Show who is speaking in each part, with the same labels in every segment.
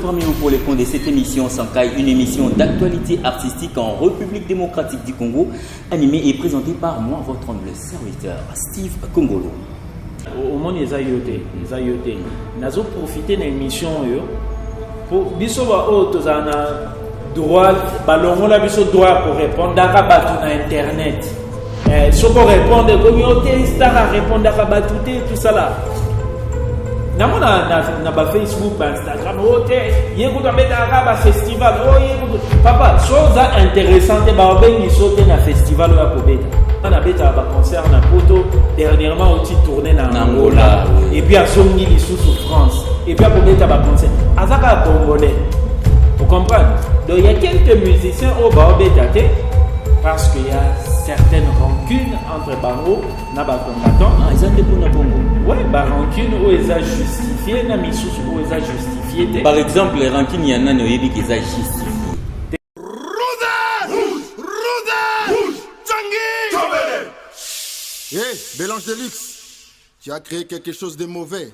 Speaker 1: Premier pour les comptes de cette émission Sankai, une émission d'actualité artistique en République démocratique du Congo, animée et présentée par moi, votre humble serviteur, Steve Kongolo.
Speaker 2: Au monde, ils ont Nazo profité de l'émission pour bisoba otozana droit balongo la biso droit pour répondre à batu na internet. Si on répond communauté star à répondre à batu tout ça là. Na Facebook, Instagram, festival, papa, chose intéressante, na festival on a fait un concert na Poto dernièrement aussi tourné na Angola et puis à Zongi sous France et puis à un concert azaka congolais, vous comprenez? Donc il y a quelques musiciens au Baobétate parce qu'il y a certaines rancunes entre Bango et combattants.
Speaker 1: Ils ont des bons Bongo.
Speaker 2: Oui, rancune où ils ont justifié, na misous où ils ont justifié.
Speaker 1: Par exemple, les rancunes, il y en a qui ont justifié.
Speaker 3: Hé, Bélange de luxe, tu as créé quelque chose de mauvais.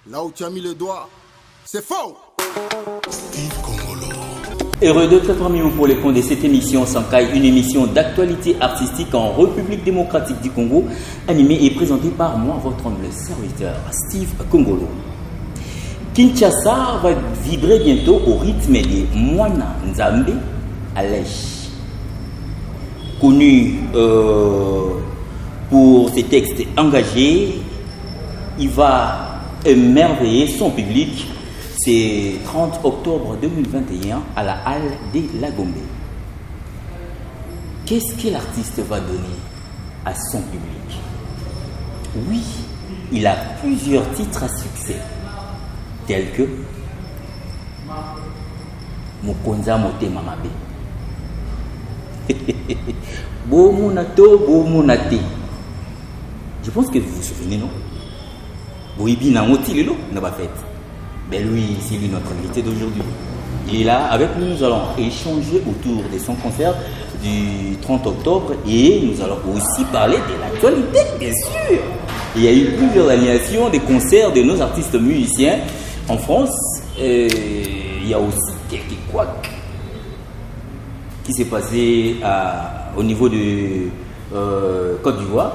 Speaker 3: Là où tu as mis le doigt, c'est faux. Steve Kongolo.
Speaker 1: Heureux de 80 millions pour les comptes de cette émission Sankai, une émission d'actualité artistique en République démocratique du Congo, animée et présentée par moi, votre humble serviteur, Steve Kongolo. Kinshasa va vibrer bientôt au rythme de Mwana Nzambe Alech, connu pour ses textes engagés. Il va émerveiller son public. C'est 30 octobre 2021 à la Halle de Lagombe. Qu'est-ce que l'artiste va donner à son public? Oui, il a plusieurs titres à succès, tels que Mokonza Motema Mabe, Bomunato Bomunate. Je pense que vous vous souvenez, non? Boibi Namoti Lelo n'a pas fait. Ben lui, c'est lui notre invité d'aujourd'hui. Il est là avec nous, nous allons échanger autour de son concert du 30 octobre et nous allons aussi parler de l'actualité, bien sûr. Il y a eu plusieurs animations, des concerts de nos artistes musiciens en France. Il y a aussi quelques couacs qui s'est passé au niveau de Côte d'Ivoire.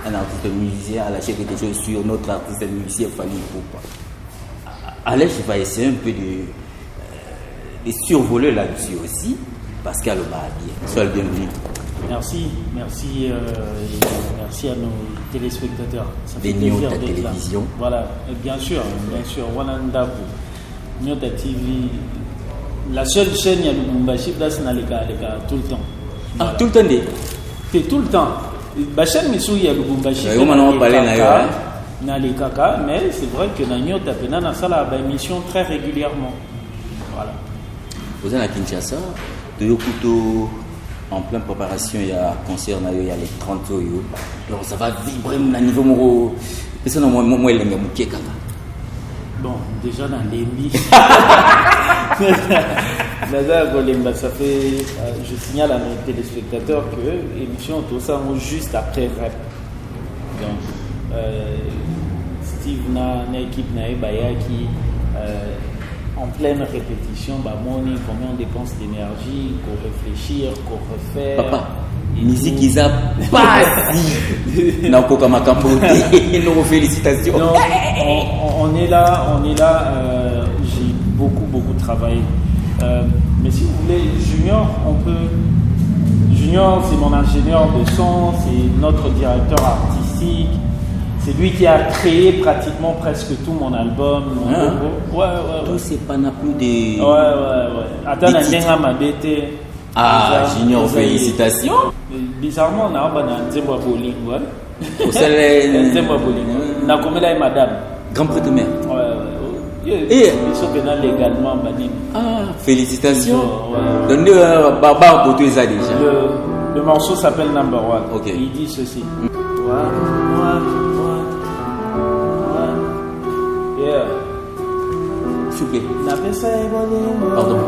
Speaker 1: Un artiste musicien a lâché quelque chose sur notre artiste musicien Fanny Poupa. Allez, je vais essayer un peu de survoler là-dessus aussi. Pascal Obadi, sois le bienvenu.
Speaker 2: Merci à nos téléspectateurs. Ça fait
Speaker 1: plaisir
Speaker 2: d'être là.
Speaker 1: Télévision.
Speaker 2: Voilà, bien sûr. Wananda Nyota TV, la seule chaîne il y a Lubumbashi, là c'est tout le temps.
Speaker 1: Voilà. Ah, tout le temps
Speaker 2: C'est tout le temps. La chaîne Missou il y a Lubumbashi. Na les caca, mais c'est vrai que dans Nyota Pena ça la émission très régulièrement. Voilà.
Speaker 1: Vous êtes à Kinshasa, Toyokuto en pleine préparation, il y a un concert, il y a les 30 ans. Donc ça va vibrer à niveau moro. Personne moi il est kaka.
Speaker 2: Bon, déjà dans l'EMBI. Ça fait, je signale à nos téléspectateurs que l'émission tout ça juste après rap. Donc Steve na équipe na qui en pleine répétition combien on dépense d'énergie pour réfléchir, pour refaire.
Speaker 1: Papa, musique ils a pas nos félicitations.
Speaker 2: Donc, on est là, j'ai beaucoup travaillé. Mais si vous voulez, Junior c'est mon ingénieur de son, c'est notre directeur artistique. C'est lui qui a créé pratiquement presque tout mon album. Ouais.
Speaker 1: Tout c'est pas plus de.
Speaker 2: Ouais. Attends, ma BT.
Speaker 1: Ah, Junior, félicitations.
Speaker 2: Bizarrement, on a un Nzembo Bowling.
Speaker 1: Au salaire.
Speaker 2: Nzembo Bowling. On a comme là, madame.
Speaker 1: Grand prêtre mère.
Speaker 2: Ouais. Et légalement,
Speaker 1: ah, félicitations. Donnez Baba pour tout ça déjà.
Speaker 2: Le morceau s'appelle Number One.
Speaker 1: Ok.
Speaker 2: Il dit ceci.
Speaker 1: S'il vous plaît. Pardon.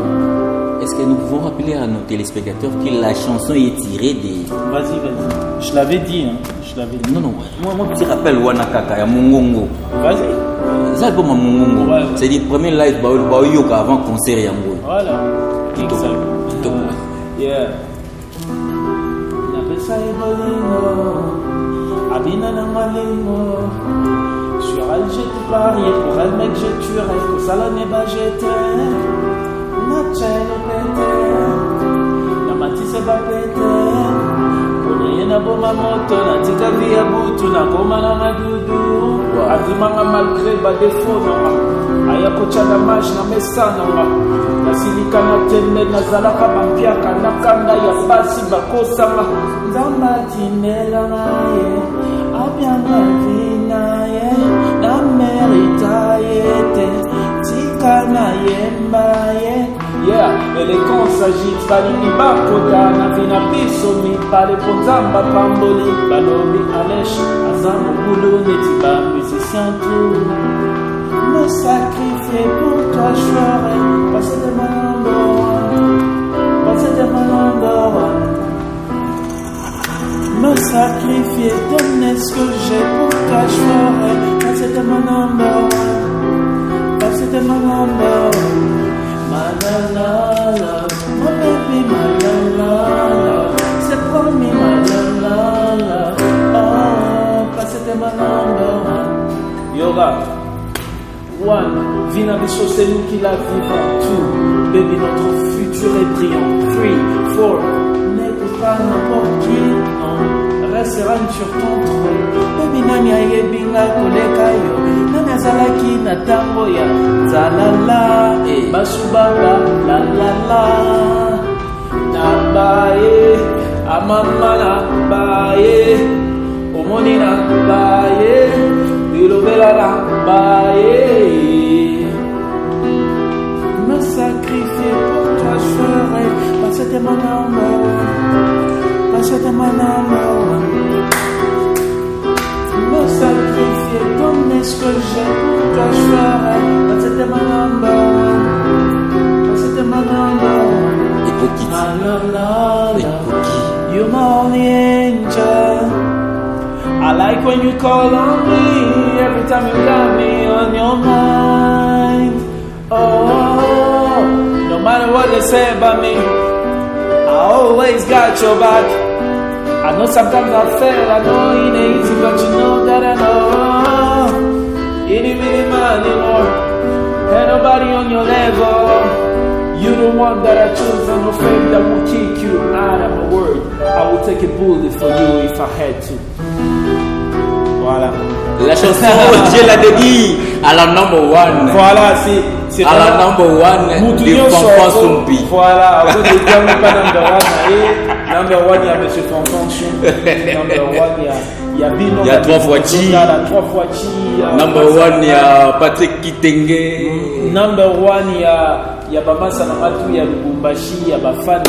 Speaker 1: Est-ce que nous pouvons rappeler à nos téléspectateurs que la chanson est tirée des...
Speaker 2: Vas-y. Je l'avais dit.
Speaker 1: Non. Moi, petit rappel Wanakaka, ya Mongongo.
Speaker 2: Vas-y.
Speaker 1: Ça album à Mongongo.
Speaker 2: Ouais.
Speaker 1: C'est le premier live yoka avant concert yango.
Speaker 2: Voilà.
Speaker 1: Kitoko.
Speaker 2: Yeah. Abina na malingo. Sur elle j'ai tout parié, pour elle mec je tuerai. Pour ça la neba j'étais. Na tchène pété. Na matisse ba pété. Pour na boma moto, na tika via butu, na goma na madudu. Adimanga malgré ba défaut na aya kocha na mach na mesana na silika na tembe na zalaka bampiaka na kanda ya basi bakosanga nzamba tinela naye abyanga vinaye na merita yete tika na yemba ye. Yeah, et les cons s'agitent, balini bakota, na vina biso mi pale ponzamba pamboli, balobi alèche, azambo boulot, neti ba musicien tout. Me sacrifier pour toi, je ferai passer de ma number one, passer de ma number one. Me sacrifier, donner ce que j'ai pour toi, je ferai passer de ma number one, passer de ma number one. Malalala, my baby, malalala, c'est promis, malalala. Oh, passez de ma number one. Yoga, one, Vina Bicho, c'est nous qui la vivons. Two, baby, notre futur est brillant. 3, 4, n'écoute pas n'importe qui, non, reste règne sur ton trône. Baby, nani ayebinga koleka yo, nani azalaki na tango ya zalala, basubanga la la la, na baye, amama na baye, omoni na baye, bilobela na baye. Me sacrifier pour toi je ferai, parce que t'es mon amour, parce que t'es mon amour. Me sacrifier, donner ce que j'ai pour toi je ferai, parce que t'es mon amour, parce que t'es mon amour.
Speaker 1: Hypocrite.
Speaker 2: You're my only angel. I like when you call on me, every time you got me on your mind. Oh, no matter what they say about me, I always got your back. I know sometimes I fail, I know it ain't easy, but you know that I know. Itty bitty man, you know, ain't nobody on your level. You the one that I choose, and no fame that will kick you out of my word. I will take a bullet for you if I had to. Voilà.
Speaker 1: La chanson, Dieu l'a dédiée à la number one.
Speaker 2: Voilà, c'est
Speaker 1: à la number one de Fanfan Sumpi.
Speaker 2: Voilà, à vous de dire pas number one, number one, il y a Monsieur Fanfan Sumpi. Number one, il y a Bino.
Speaker 1: Il y a 3 fois Chi.
Speaker 2: Il y a 3 fois Chi.
Speaker 1: Number one, il y a Patrick Kitenge.
Speaker 2: Number one, il y a Bamasa Namatu, il y a Lubumbashi, il y a Bafana.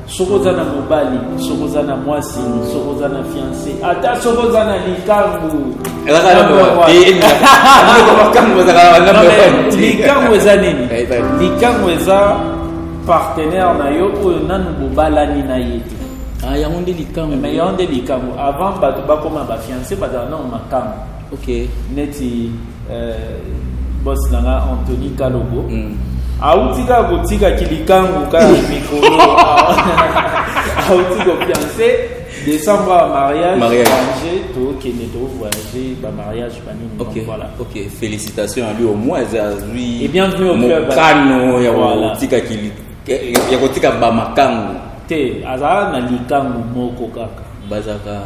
Speaker 2: Sokozana mobali, sokozana mwasi, sokozana fiancé. Ata sokozana likangu. Likangu eza nini? Likangu eza partenaire na yo oyo nanu bobalani na ye.
Speaker 1: Ah, yango nde likangu.
Speaker 2: Mais yango nde likangu. Avant bato bakoma ba fiancé bazala na makambo.
Speaker 1: OK.
Speaker 2: Neti boss nanga Anthony Kalobo. Autika kotika kilikangu ka mikolo. Autika fiancé décembre mariage voyager to kene to voyager ba mariage banini.
Speaker 1: OK.
Speaker 2: Voilà.
Speaker 1: OK, félicitations à lui au moins lui.
Speaker 2: Et bienvenue au club.
Speaker 1: Mokano ya kotika kili ya kotika ba makangu.
Speaker 2: Te azala na likangu moko kaka.
Speaker 1: Bazaka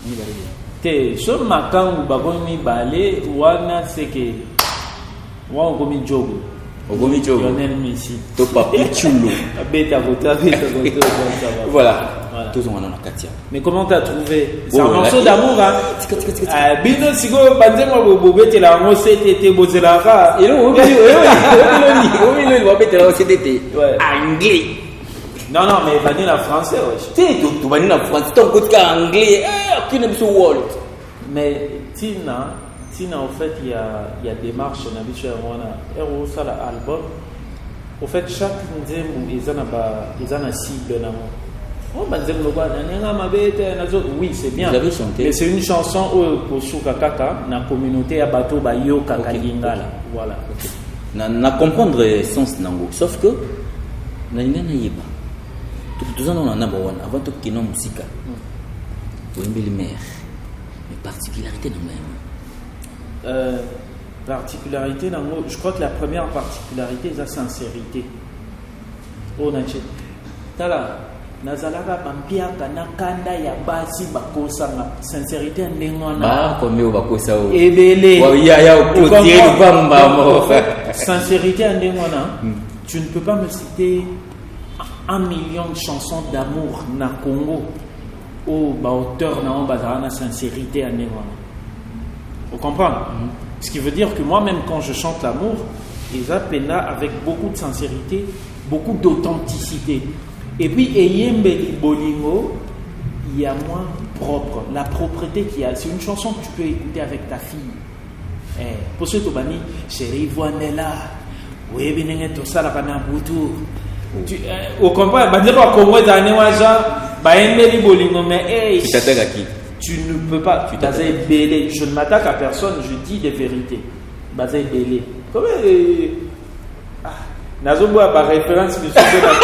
Speaker 1: ni bale.
Speaker 2: Te so makangu bakomi bale wana seke wa ngomi jogo. Lionel Messi.
Speaker 1: To papi chulo. Voilà. Tous on en a Katia.
Speaker 2: Mais comment t'as trouvé? C'est un morceau d'amour, hein? Bino Sigo, Banzema Bobete, la Rosette, Bozelaka.
Speaker 1: Et là, anglais.
Speaker 2: Non, mais Vanille en français, wesh.
Speaker 1: Tu vas en français, ton côté anglais, aucune émission world.
Speaker 2: Mais Tina, en fait, il y a des marches, on a vu sur album. En fait, chaque nzembo, ils en a cible. Oh, oui, c'est bien.
Speaker 1: Vous avez chanté.
Speaker 2: Mais c'est une chanson pour Soukakaka, dans la communauté à Bato Bayo Kakalingala. Voilà.
Speaker 1: Na comprendre le sens nango. Sauf que, na yeba. Tout ça, on en a besoin. Avant tout, qu'il y ait une musique. Pour une belle mère. Mais particularité dans le même.
Speaker 2: Particularité dans je crois que la première particularité, c'est la sincérité. Oh, Naché. Tala. Nazalaka bampiaka nakanda ya basi bakosanga sincérité ndengwana
Speaker 1: comme au bakosa o
Speaker 2: ebele
Speaker 1: ya opotier bamba mo
Speaker 2: sincérité ndengwana tu ne peux pas me citer 1 million de chansons d'amour na Congo au auteur na bazana sincérité ndengwana. Vous comprenez? Ce qui veut dire que moi-même quand je chante l'amour, ils appellent avec beaucoup de sincérité, beaucoup d'authenticité. Et puis, Eyembe Bolingo, il y a moins propre. La propreté qu'il y a, c'est une chanson que tu peux écouter avec ta fille. Pour ce Tobani, chérie, Voanella, oui, bien, tout ça, la Boutou. Au compagnon, bah, dire qu'on va dans les wajas, bah, Eyembe Bolingo, mais,
Speaker 1: tu t'attaques à qui?
Speaker 2: Tu ne peux pas, tu t'attaques belé. Je ne m'attaque à personne, je dis des vérités. Basé belé. Comment Nazoboa par référence que je fais la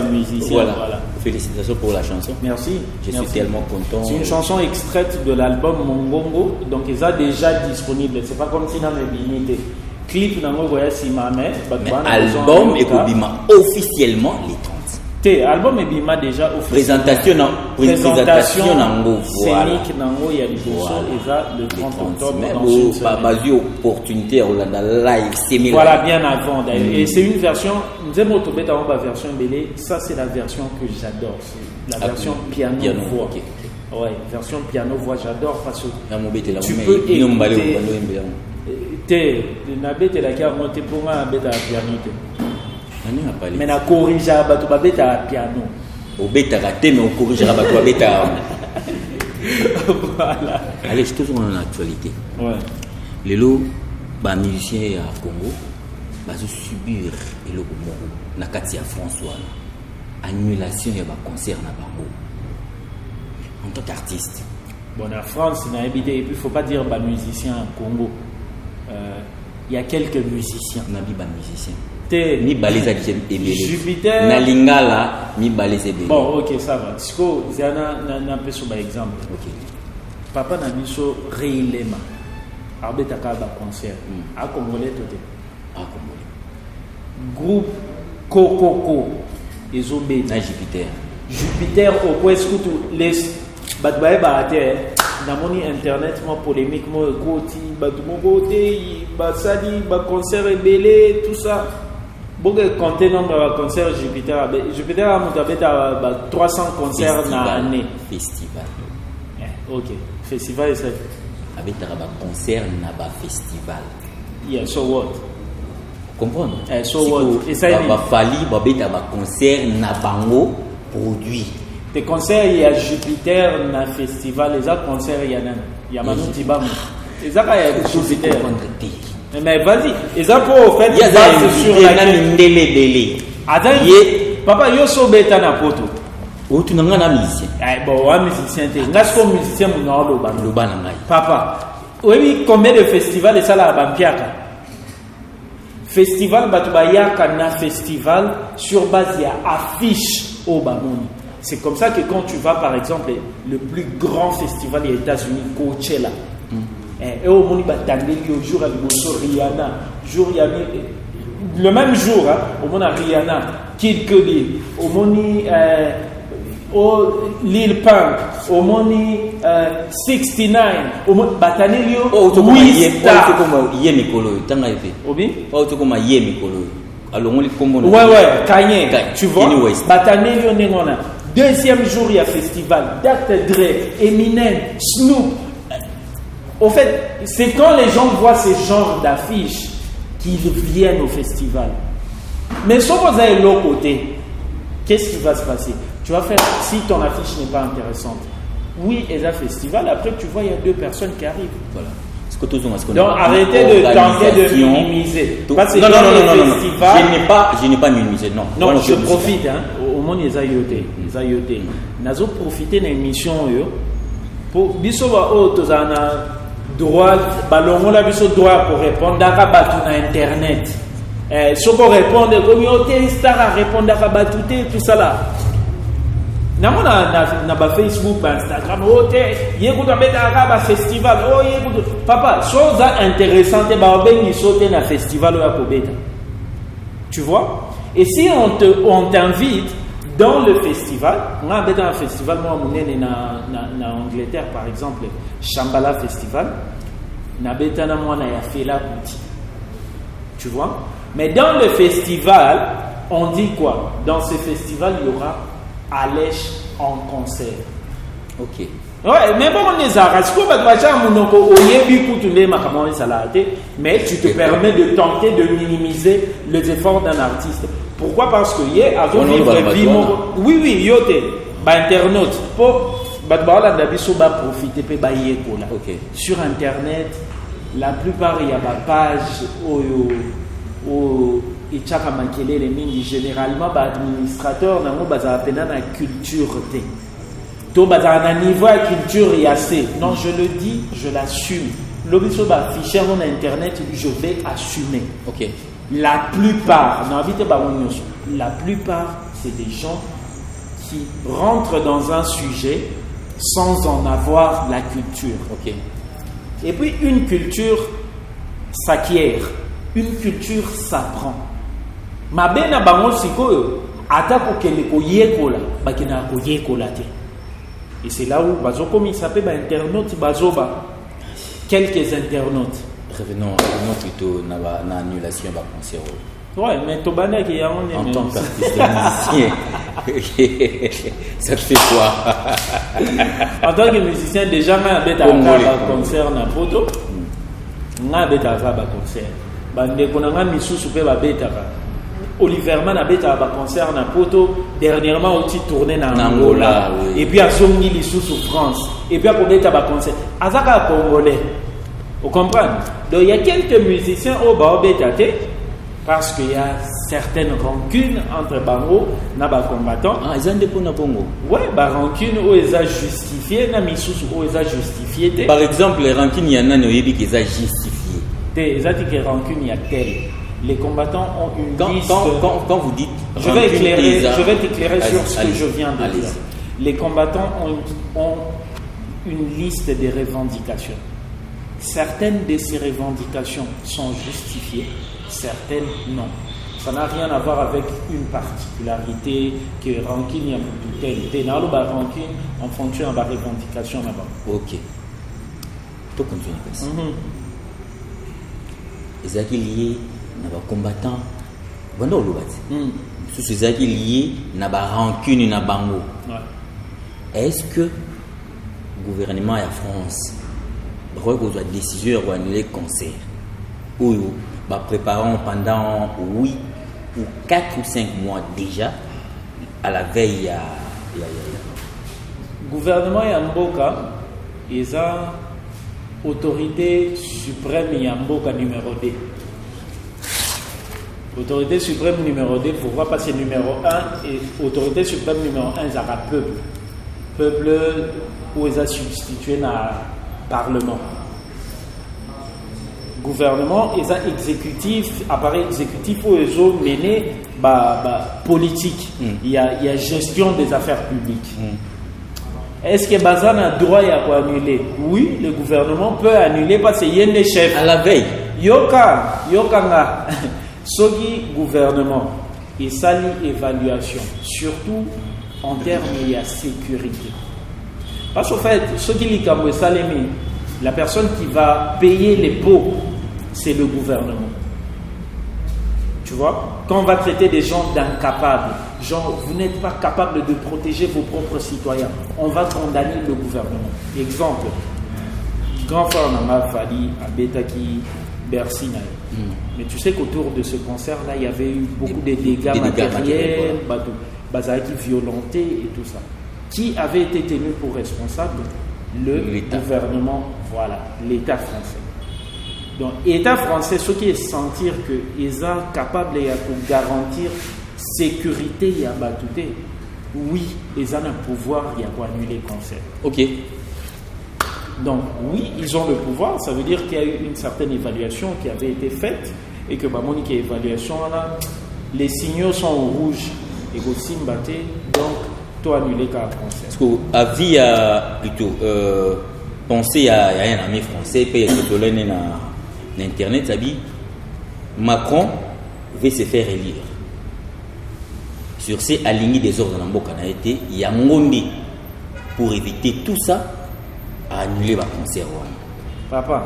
Speaker 2: musicien.
Speaker 1: Voilà. Félicitations pour la chanson.
Speaker 2: Merci.
Speaker 1: Je suis tellement content.
Speaker 2: C'est une chanson extraite de l'album Mongongo, donc ils sont déjà disponible. C'est pas comme si dans les limités. Clip dans voyage si ma mère.
Speaker 1: Mais album et Kobima officiellement les 30.
Speaker 2: Album et bima déjà officiellement. Présentation nango voilà. Scénique nango ya liboso eza le 30 octobre dans une semaine.
Speaker 1: Basé opportunité Rolanda live similaire.
Speaker 2: Voilà bien avant d'ailleurs. Et c'est une version Nzemo Tobeta on va version belé, ça c'est la version que j'adore, c'est la version piano voix. Okay. Ouais, version piano voix j'adore parce que tu peux écouter nabete la carte monter pour moi beta piano. Mais na corrigea bato babeta piano.
Speaker 1: Au beta raté mais on corrigera bato babeta.
Speaker 2: Voilà.
Speaker 1: Allez, je te toujours en actualité.
Speaker 2: Ouais.
Speaker 1: Les lots ba musiciens à Congo ba subir et le Congo na Katia François annulation ya ba concert na bango. En tant qu'artiste.
Speaker 2: Bon en France na habité et puis faut pas dire ba musicien à Congo. Il y a quelques musiciens.
Speaker 1: Nabi ba musicien.
Speaker 2: Mi
Speaker 1: baleza
Speaker 2: Jupiter
Speaker 1: na lingala mi baleza belé.
Speaker 2: Bon OK ça va. Siko zana na peu sur exemple.
Speaker 1: OK.
Speaker 2: Papa na biso Reilema. Arbeta ka ba concert. A Congolais toté.
Speaker 1: A Congolais.
Speaker 2: Groupe Kokoko ezombe
Speaker 1: na Jupiter.
Speaker 2: Jupiter au point escuto les batbaye baate na moni internet mo polémique mo ekoti batu mo boté basali ba concert belé tout ça. Bogue compter nombre de concerts Jupiter. Jupiter a monté à 300 concerts dans l'année.
Speaker 1: Festival.
Speaker 2: OK. Festival c'est
Speaker 1: avec un concert na ba festival.
Speaker 2: Yeah, so what?
Speaker 1: Comprendre?
Speaker 2: So what? Et ça
Speaker 1: va fali ba beta ba concert na bango produit.
Speaker 2: Des concerts il y a Jupiter na festival les autres concerts il y a nan. Il y a Manu Tibamu. Les autres il y a Jupiter. Mais vas-y, et ça pour fait
Speaker 1: il y a sur la ndele.
Speaker 2: Attends, papa yo so beta na poto.
Speaker 1: O tu nanga na musicien.
Speaker 2: Bon, wa musicien te. Ngasko musicien mo na lo
Speaker 1: bana ngai.
Speaker 2: Papa, oui combien de festivals et ça la bampiaka. Festival batubayaka na festival sur base ya affiche au Bamoni. C'est comme ça que quand tu vas par exemple le plus grand festival des États-Unis Coachella. Et au moni batandeli au jour avec Rihanna, jour y a le même jour au moni Rihanna, Kid Cudi, au moni Lil Pump, au moni 69, au moni batandeli au
Speaker 1: stars. Comme Yemikolo, tanga ife.
Speaker 2: Obi?
Speaker 1: Tu comme Yemikolo. Alors on les commande.
Speaker 2: Ouais, Kanye, tu vois? Batandeli on est deuxième jour il y a festival, Dr. Dre, Eminem, Snoop. Au fait, c'est quand les gens voient ces genres d'affiches qu'ils viennent au festival. Mais si vous avez l'autre côté, qu'est-ce qui va se passer? Tu vas faire, si ton affiche n'est pas intéressante, oui, il y a un festival, après tu vois, il y a 2 personnes qui arrivent.
Speaker 1: Voilà. Parce
Speaker 2: Donc arrêtez de tenter de minimiser. Parce que
Speaker 1: non,
Speaker 2: festival,
Speaker 1: je n'ai pas minimisé, non.
Speaker 2: Non, je profite, au monde des ayotés. Nous profité de l'émission pour bisoba tozana droit, balongo la biso droit pour répondre à internet. Si on répond, communauté star à répondre à batouté, tout ça là. Na Facebook, Instagram, festival, papa, chose intéressante, na festival tu vois? Et si on t'invite dans le festival, on a un festival, moi, en Angleterre, par exemple, Shambhala Festival, tu vois? Mais dans le festival, on dit quoi? Dans ce festival, il y aura Alèche en concert.
Speaker 1: Ok.
Speaker 2: Ouais, mais bon, on est à mais tu te permets de tenter de minimiser les efforts d'un artiste. Pourquoi? Parce que hier, avant de oui, yote, internaute, pour profiter sur internet, la plupart il y a des pages généralement administrateur na culture niveau à culture non, je le dis, je l'assume. L'objet affiché mon internet, je vais assumer.
Speaker 1: Ok.
Speaker 2: La plupart c'est des gens qui rentrent dans un sujet sans en avoir la culture.
Speaker 1: Ok.
Speaker 2: Et puis une culture s'acquiert, une culture s'apprend. Ma bena bango sikoyo atako kele ko yekola bakina ko yekola te. Et c'est là où bazo comme il s'appelle internautes bazoba quelques internautes.
Speaker 1: Revenons plutôt na annulation ba concert.
Speaker 2: Ouais, mais tobana qui a on est
Speaker 1: en tant qu'artiste musicien. Ça te fait quoi?
Speaker 2: En tant que musicien déjà na beta ka concert na photo. Na beta ka ba concert. Bande konanga misusu pe ba beta ka. Oliver Man a bêta à concert na poto dernièrement aussi tourné na Angola oui. Et puis à Zongi li sous France et puis à bêta à concert azaka congolais vous comprenez. Donc il y a quelques musiciens au bêta parce qu'il y a certaines rancunes entre bango na ba combattants
Speaker 1: ils ont des pour na Congo
Speaker 2: ouais ba rancune où ils a justifié na misusu où ils a justifié
Speaker 1: par exemple les rancunes il y en a qui les a justifié
Speaker 2: ils ont dit que rancune il y a tel. Les combattants ont une liste.
Speaker 1: Quand vous dites,
Speaker 2: je vais t'éclairer sur ce que je viens de dire. Les combattants ont une liste de revendications. Certaines de ces revendications sont justifiées, certaines non. Ça n'a rien à voir avec une particularité que rancune y a tel. Dans le rancune en fonction de la revendication là-bas.
Speaker 1: Ok. Tout continue comme ça. Ils liés na combattant bando lobati sous ces actes liés na ba rancune na bango. Est-ce que le gouvernement et la France reçoit la décision de annuler le concert ou préparons pendant 8 ou 4 ou 5 mois déjà à la veille
Speaker 2: gouvernement ya mboka eza autorité suprême ya mboka numéro 2. Autorité suprême numéro 2, pourquoi pas c'est numéro 1 et autorité suprême numéro 1, c'est le peuple. Peuple où ils ont substitué dans le Parlement. Gouvernement, ils ont exécutif, appareil exécutif où ils ont mené politique. Il y a gestion des affaires publiques. Est-ce que Bazan a droit à annuler? Oui, le gouvernement peut annuler parce qu'il y a des chefs.
Speaker 1: À la veille.
Speaker 2: Yoka nga. Sogi gouvernement et sali évaluation, surtout en termes de sécurité. Parce qu'en fait, ce qui est la personne qui va payer les pots, c'est le gouvernement. Tu vois, quand on va traiter des gens d'incapables, genre vous n'êtes pas capable de protéger vos propres citoyens, on va condamner le gouvernement. Exemple, grand frère Nama Fali, Abetaki, Bercy. Mais tu sais qu'autour de ce concert-là, il y avait eu beaucoup de dégâts matériels, bazaki violentés et tout ça. Qui avait été tenu pour responsable? Le gouvernement, voilà, l'État français. Donc l'État français, ce qui est sentir que ils sont capables de garantir sécurité et abattuté, oui, ils ont un pouvoir pour annuler le concert.
Speaker 1: Ok.
Speaker 2: Donc oui, ils ont le pouvoir, ça veut dire qu'il y a eu une certaine évaluation qui avait été faite et que Monique évaluation là, les signaux sont au rouge et que Simbaté, donc toi annuler le concert.
Speaker 1: Parce qu'avis plutôt penser à un ami français, puis il y a Internet, ça dit Macron veut se faire élire. Sur ces alignés des ordres dans le Canada, il y a Ngondi pour éviter tout ça à annuler le concert.
Speaker 2: Papa,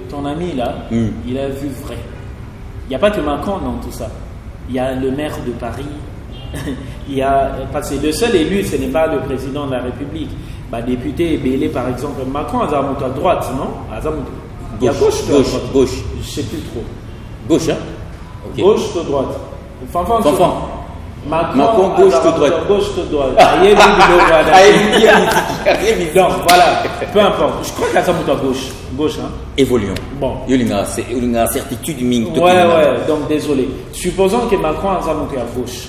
Speaker 2: ton ami là, il a vu vrai. Il n'y a pas que Macron dans tout ça. Il y a le maire de Paris. Il y a, parce que le seul élu, ce n'est pas le président de la République. Député Bélé, par exemple, Macron a monté à droite, non? Il y a gauche. Je ne sais plus trop.
Speaker 1: Gauche, hein? Okay.
Speaker 2: Gauche ou droite?
Speaker 1: Fanfan.
Speaker 2: Macron
Speaker 1: gauche ou droite?
Speaker 2: Gauche ou droite. Donc voilà, peu importe. Je crois qu'il y a monté à gauche. Gauche, hein?
Speaker 1: Évoluons.
Speaker 2: Bon.
Speaker 1: Il y a une certitude.
Speaker 2: Ouais, donc désolé. Supposons que Macron a monté à gauche.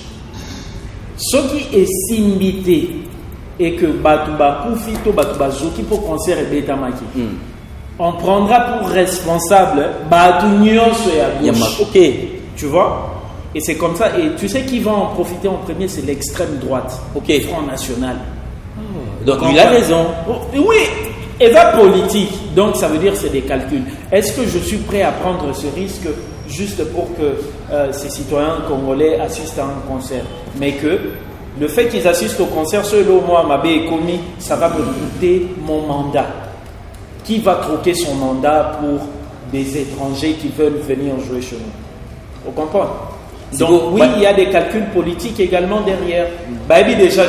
Speaker 2: Ce qui est simbité et que Batouba Koufito, Batouba Zoki pour concert et Betamaki, on prendra pour responsable Batounion et à gauche.
Speaker 1: Ok.
Speaker 2: Tu vois? Et c'est comme ça. Et tu sais qui va en profiter en premier, c'est l'extrême droite.
Speaker 1: Ok.
Speaker 2: Front National.
Speaker 1: Donc il a raison.
Speaker 2: Oui. Et va politique. Donc ça veut dire c'est des calculs. Est-ce que je suis prêt à prendre ce risque juste pour que ces citoyens congolais assistent à un concert? Mais que le fait qu'ils assistent au concert, selon moi, Mabé et Komi, ça va me coûter mon mandat. Qui va troquer son mandat pour des étrangers qui veulent venir jouer chez nous? Vous comprenez? Donc oui, il y a des calculs politiques également derrière. Déjà,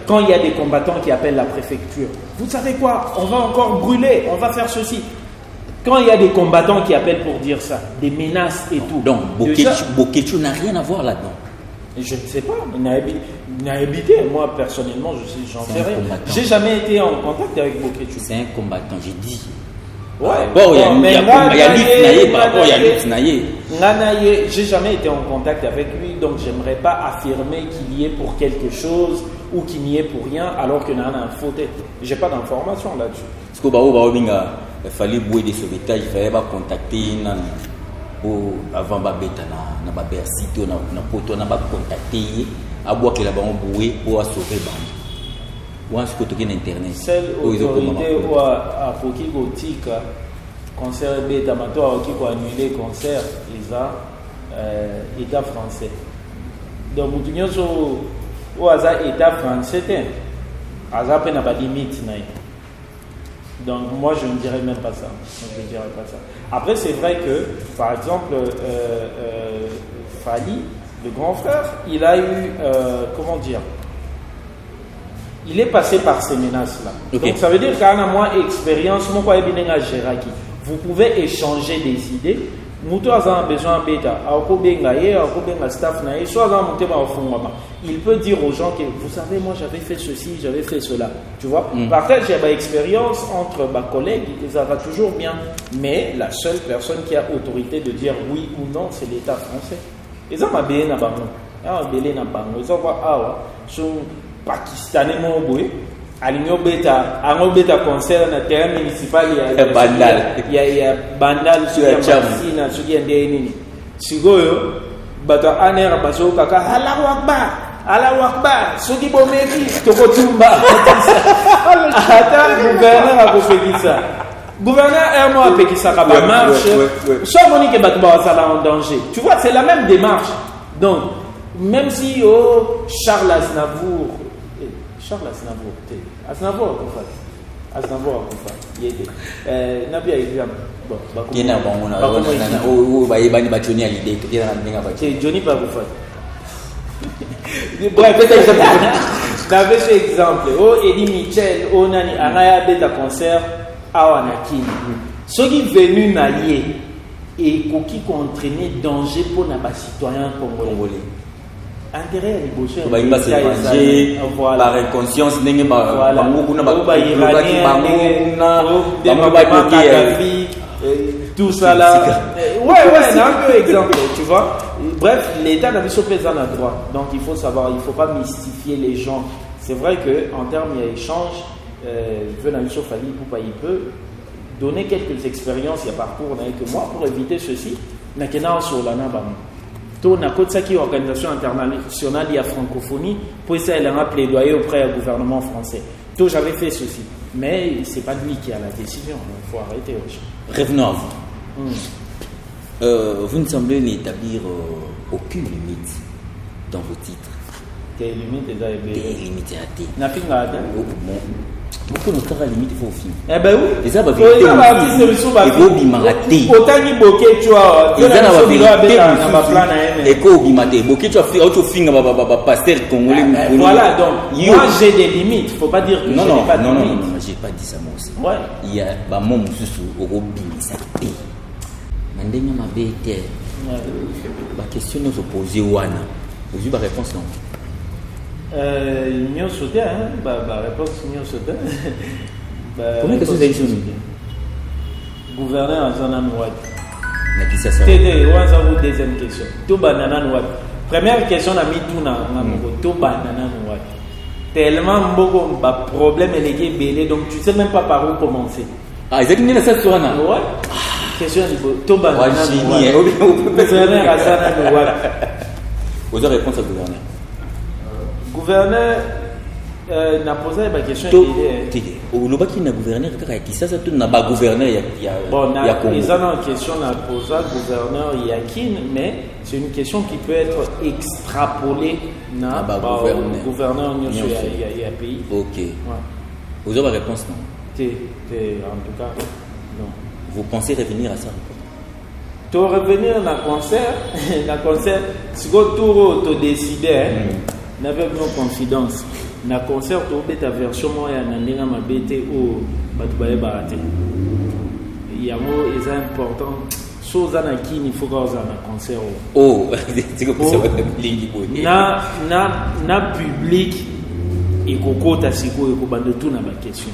Speaker 2: quand il y a des combattants qui appellent la préfecture, vous savez quoi? On va encore brûler, on va faire ceci. Quand il y a des combattants qui appellent pour dire ça, des menaces et tout.
Speaker 1: Donc Bokecho n'a rien à voir là-dedans.
Speaker 2: Je ne sais pas, il n'a habité. Moi, personnellement, j'en sais rien. J'ai jamais été en contact avec Bokecho.
Speaker 1: C'est un combattant, j'ai dit.
Speaker 2: Ouais.
Speaker 1: Bon, il y a Lutte Naye.
Speaker 2: J'ai jamais été en contact avec lui, donc j'aimerais pas affirmer qu'il y est pour quelque chose ou qu'il n'y est pour rien, alors qu'il y en a un faute. J'ai pas d'informations là-dessus.
Speaker 1: Parce que il fallait bouer des sauvetages, il fallait pas contacter avant babeta na babersi to na poto na ba contacter aboua que là-bas on bouer pour sauver bande. Ou est-ce que tu as internet?
Speaker 2: Seule autorité ou à Poki Gotika concert beta mato qui ko annuler concert ils a état français. Donc mutunyo so ou aza état français aza pe na ba limite na. Donc moi je ne dirais même pas ça. Après c'est vrai que par exemple Fali, le grand frère, il a eu il est passé par ces menaces là. Okay. Donc ça veut dire qu'à moi expérience mon quoi bien Géraki. Vous pouvez échanger des idées. Mouto a besoin bêta, staff naïe, soit il peut dire aux gens que vous savez moi j'avais fait ceci, j'avais fait cela, tu vois. Partage j'ai expérience entre ma collègue, ça va toujours bien, mais la seule personne qui a autorité de dire oui ou non c'est l'État français. Et ça m'a bien na bango, belé na bango, ça va sur pakistanais mon boy. Aligno beta concert na terrain municipal ya bandal sur ya Masina sur ya nini sigoyo bato anera baso kaka Allahu Akbar soki bomeki tokotumba ata gouverneur akofekisa gouverneur mo apekisa ka ba marche soit monique bato ba sala en danger, tu vois, c'est la même démarche. Donc même si Charles Aznavour Aznavour akufa yede na bia exemple bon
Speaker 1: kina bango na o ba yebani ba Johnny Hallyday to kina na ndinga ba
Speaker 2: Johnny pas kufa bref peut-être n'avait ce exemple Eddie Mitchell nani anaya beta concert awana kini soki venu na lié et koki entraîner danger pour na ba citoyen congolais. Intérêt à l'ébaucher.
Speaker 1: Par inconscience,
Speaker 2: tout ça là. Ouais, c'est un peu exemple, tu vois. Bref, l'État n'a pas de droit. Donc il faut savoir, il ne faut pas mystifier les gens. C'est vrai qu'en termes, il y a échange. Il peut donner quelques expériences, il y a parcours que moi pour éviter ceci. Na organisation internationale, il y a francophonie, pour ça elle a plaidoyer auprès du gouvernement français. Donc j'avais fait ceci, mais c'est pas lui qui a la décision, il faut arrêter.
Speaker 1: Revenons à vous. Vous ne semblez n'établir aucune limite dans vos titres.
Speaker 2: Des limites
Speaker 1: à thé.
Speaker 2: N'a pas de
Speaker 1: beaucoup de temps à limite il faut finir.
Speaker 2: Eh ben oui.
Speaker 1: Les arbres vérité. Il faut bimarater.
Speaker 2: Autant ni boké tu vois.
Speaker 1: Les arbres vérité. Et quoi bimarater. Boké tu as fait autre film pasteur congolais.
Speaker 2: Voilà donc. Moi j'ai des limites. Faut pas dire que je n'ai pas de limites.
Speaker 1: Non, j'ai pas dit ça moi aussi.
Speaker 2: Ouais.
Speaker 1: Il y a bah mon mususu au bimarater. Mandenge mabete. La question nous opposée wana. Vous avez la réponse non?
Speaker 2: Union sauté, réponse Union sauté.
Speaker 1: Combien de questions vous avez sur nous?
Speaker 2: Gouverneur en zone noire. Deuxième question. Tout banana noire. Première question, on a mis tout tout banana noire. Tellement beaucoup de problèmes et belé, donc tu ne sais même pas par où commencer.
Speaker 1: Ah, exactement ça sur Anna.
Speaker 2: Ouais. Question de tout banana noire. Gouverneur en zone noire.
Speaker 1: Vous avez réponse à gouverneur.
Speaker 2: Gouverneur n'a posé la question.
Speaker 1: Au Lobaki n'a gouverneur qui ça tout n'a pas gouverneur il y a
Speaker 2: les en question n'a posé gouverneur Yakin, mais c'est une question qui peut être extrapolée na gouverneur il y a pays.
Speaker 1: OK. Vous avez la réponse non?
Speaker 2: En tout cas non.
Speaker 1: Vous pensez revenir à ça?
Speaker 2: Tu revenir dans concert, si tu as décidé n'avait nos confidences. Na concert tu as ta version moi ya nandinga mabete o batubaye barate. Il y a mot est important. Chose na kini faut que ça na concert.
Speaker 1: Oh, c'est comme ça lingi boni.
Speaker 2: Na public et kokota siko e ko bande tout na ba question.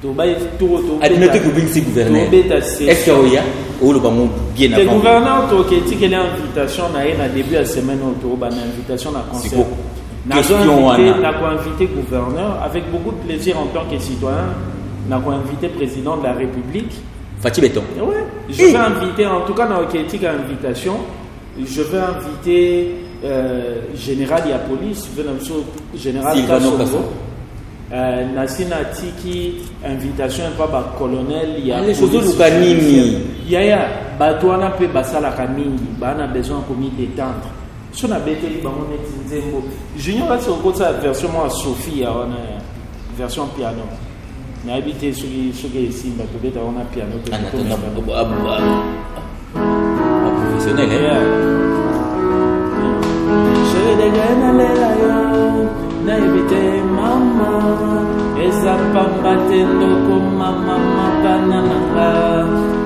Speaker 2: To ba tout
Speaker 1: admettez que public c'est gouverneur. Est-ce qu'il y a ou le bamou bien avant. Le
Speaker 2: gouverneur to que tu quelle invitation na début de semaine to ba invitation na concert. Nous avons invité le gouverneur avec beaucoup de plaisir en tant que citoyen. Nous avons invité le président de la République.
Speaker 1: Fatih Béton.
Speaker 2: Oui. Je vais inviter, en tout cas dans la critique à invitation, je vais inviter général de la police, général Kassongo. Nassina Tiki, invitation pas colonel. Il y a
Speaker 1: les choses de Kanimi.
Speaker 2: Il y a Batouana peut basala Kanimi. On a besoin de détendre. Si on a bêté, on est Nzembo. Junior a sur côté version moi Sophie, on a version piano. On a habité sur les ici, on a piano.
Speaker 1: Professionnel, hein?
Speaker 2: Je vais dégainer na habité maman. Eza pambate ndoko mama banana.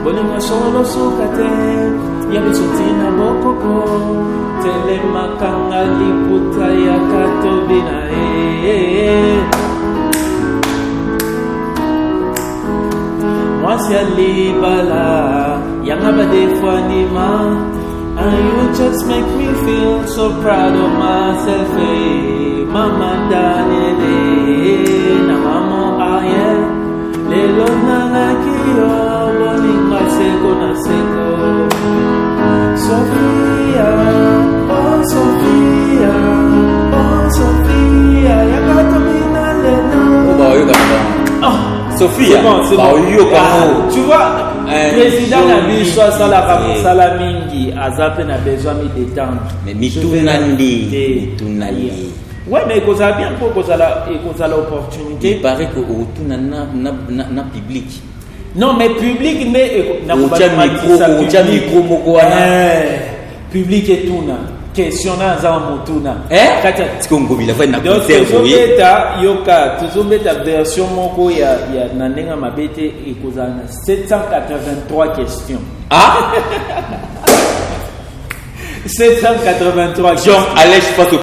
Speaker 2: Bonne solo sukate. Yabisotina bokoko telemakanga liputa ya katobina mwasi alibala yanga badefanima and you just make me feel so proud of myself mama danele na mamo aye lelo nanakiyo boninga seko na seko Sophia, oh Sophia, yakatomina lena.
Speaker 1: Oh bah oui, Sophia,
Speaker 2: c'est bon. Tu vois, président a vu soit sala mingi, azape na besoin de détendre.
Speaker 1: Mais mitunandi.
Speaker 2: Ouais, mais qu'on a bien pour qu'on a l'opportunité.
Speaker 1: Il paraît que autour na public.
Speaker 2: Non, mais public n'est public et tout na question na zambo tout na
Speaker 1: est-ce qu'on gobi la na
Speaker 2: concert yoka tuzobeta version moko ya nandenga mabete et kozana 783 questions 783
Speaker 1: Jean Alèche face